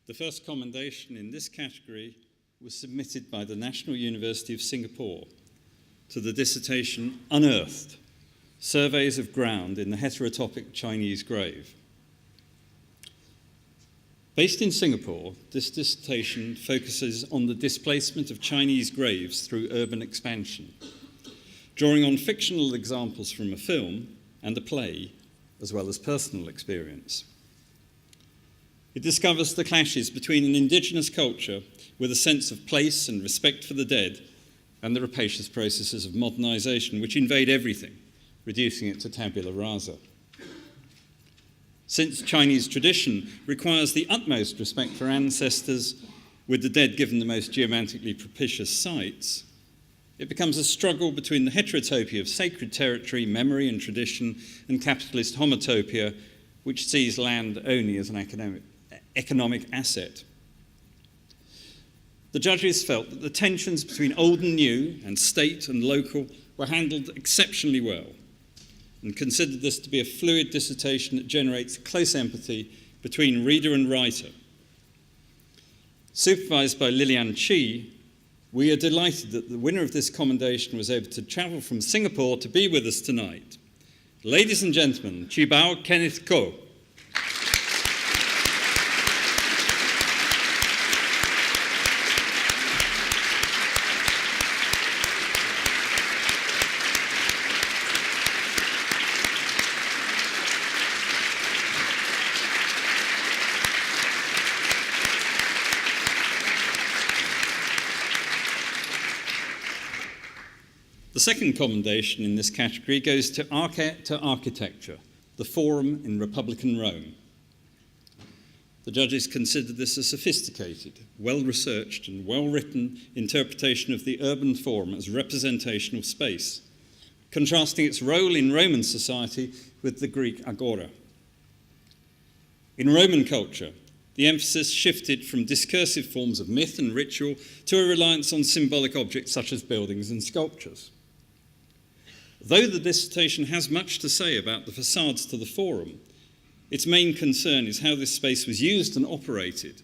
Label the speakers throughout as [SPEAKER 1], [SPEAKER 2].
[SPEAKER 1] The first commendation in this category was submitted by the National University of Singapore to the dissertation Unearthed, Surveys of Ground in the Heterotopic Chinese Grave. Based in Singapore, this dissertation focuses on the displacement of Chinese graves through urban expansion, drawing on fictional examples from a film and a play, as well as personal experience. It discovers the clashes between an indigenous culture with a sense of place and respect for the dead and the rapacious processes of modernisation which invade everything, reducing it to tabula rasa. Since Chinese tradition requires the utmost respect for ancestors, with the dead given the most geomantically propitious sites, it becomes a struggle between the heterotopia of sacred territory, memory and tradition, and capitalist homotopia, which sees land only as an economic asset. The judges felt that the tensions between old and new and state and local were handled exceptionally well and considered this to be a fluid dissertation that generates close empathy between reader and writer. Supervised by Lilian Chi, we are delighted that the winner of this commendation was able to travel from Singapore to be with us tonight. Ladies and gentlemen, Chi Bao Kenneth Ko. The second commendation in this category goes to Architecture, the Forum in Republican Rome. The judges considered this a sophisticated, well-researched and well-written interpretation of the urban form as representational space, contrasting its role in Roman society with the Greek agora. In Roman culture, the emphasis shifted from discursive forms of myth and ritual to a reliance on symbolic objects such as buildings and sculptures. Though the dissertation has much to say about the facades to the Forum, its main concern is how this space was used and operated,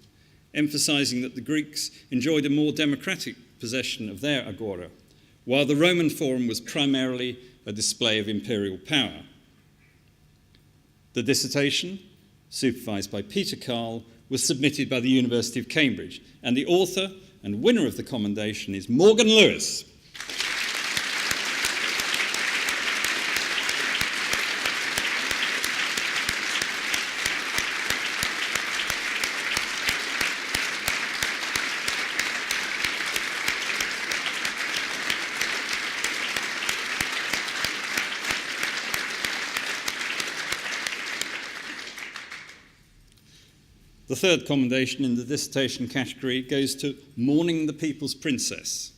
[SPEAKER 1] emphasising that the Greeks enjoyed a more democratic possession of their agora, while the Roman Forum was primarily a display of imperial power. The dissertation, supervised by Peter Carl, was submitted by the University of Cambridge, and the author and winner of the commendation is Morgan Lewis. The third commendation in the dissertation category goes to Mourning the People's Princess,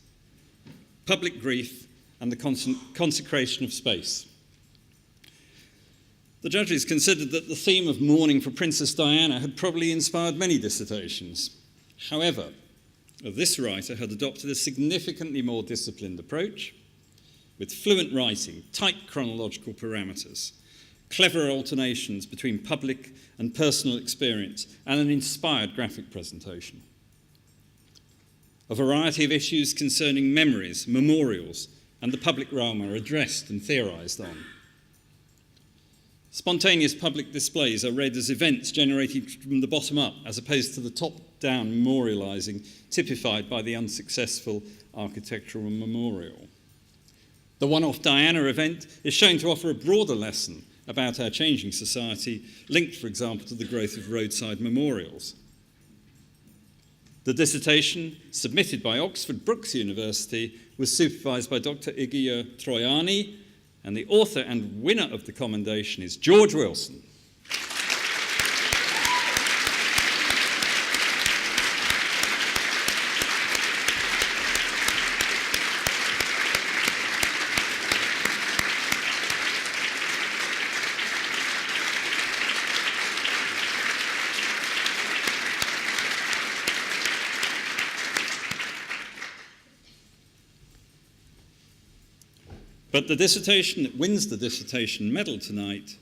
[SPEAKER 1] Public Grief and the Consecration of Space. The judges considered that the theme of mourning for Princess Diana had probably inspired many dissertations. However, this writer had adopted a significantly more disciplined approach, with fluent writing, tight chronological parameters, clever alternations between public and personal experience, and an inspired graphic presentation. A variety of issues concerning memories, memorials, and the public realm are addressed and theorised on. Spontaneous public displays are read as events generated from the bottom up, as opposed to the top-down memorialising typified by the unsuccessful architectural memorial. The one-off Diana event is shown to offer a broader lesson about our changing society, linked, for example, to the growth of roadside memorials. The dissertation, submitted by Oxford Brookes University, was supervised by Dr. Igia Troiani, and the author and winner of the commendation is George Wilson. But the dissertation that wins the dissertation medal tonight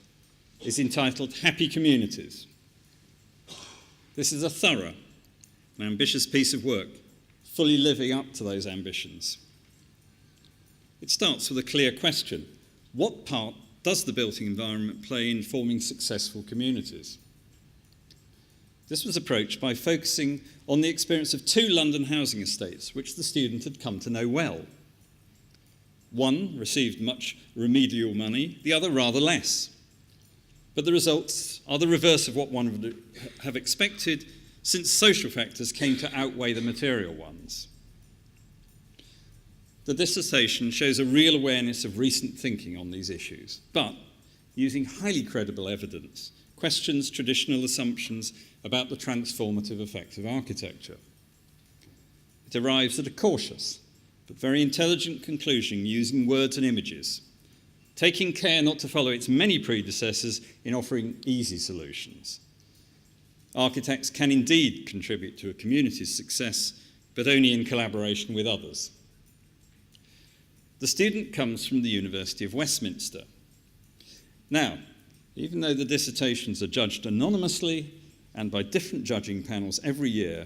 [SPEAKER 1] is entitled Happy Communities. This is a thorough an ambitious piece of work, fully living up to those ambitions. It starts with a clear question. What part does the built environment play in forming successful communities? This was approached by focusing on the experience of 2 London housing estates, which the student had come to know well. One received much remedial money, the other rather less. But the results are the reverse of what one would have expected, since social factors came to outweigh the material ones. The dissertation shows a real awareness of recent thinking on these issues, but using highly credible evidence, questions traditional assumptions about the transformative effect of architecture. It arrives at a cautious but very intelligent conclusion using words and images, taking care not to follow its many predecessors in offering easy solutions. Architects can indeed contribute to a community's success, but only in collaboration with others. The student comes from the University of Westminster. Now, even though the dissertations are judged anonymously and by different judging panels every year,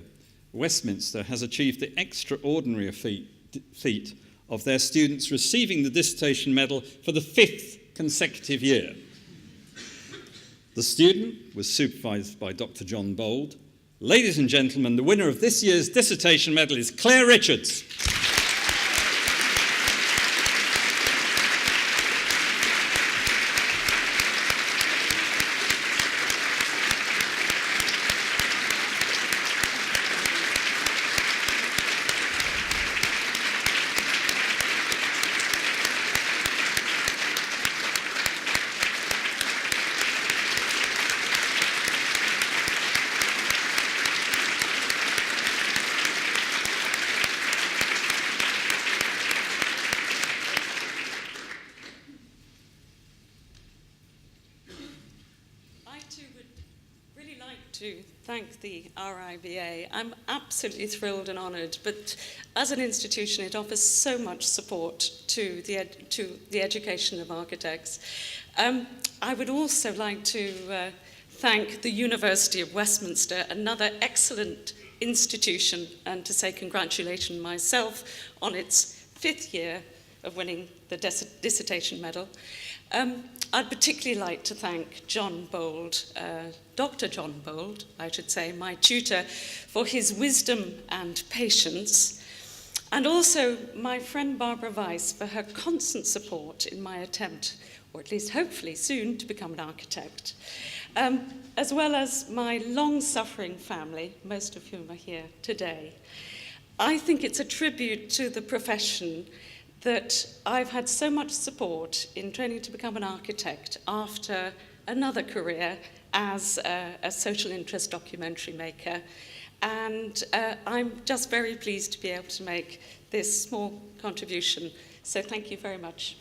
[SPEAKER 1] Westminster has achieved the extraordinary feat of their students receiving the dissertation medal for the 5th consecutive year. The student was supervised by Dr. John Bold. Ladies and gentlemen, the winner of this year's dissertation medal is Claire Richards.
[SPEAKER 2] To thank the RIBA. I'm absolutely thrilled and honoured, but as an institution it offers so much support to the education of architects. I would also like to thank the University of Westminster, another excellent institution, and to say congratulations myself on its 5th year of winning the dissertation medal. I'd particularly like to thank John Bold, Dr. John Bold, I should say, my tutor, for his wisdom and patience, and also my friend Barbara Weiss for her constant support in my attempt, or at least hopefully soon, to become an architect, as well as my long-suffering family, most of whom are here today. I think it's a tribute to the profession that I've had so much support in training to become an architect after another career as a social interest documentary maker. And I'm just very pleased to be able to make this small contribution. So thank you very much.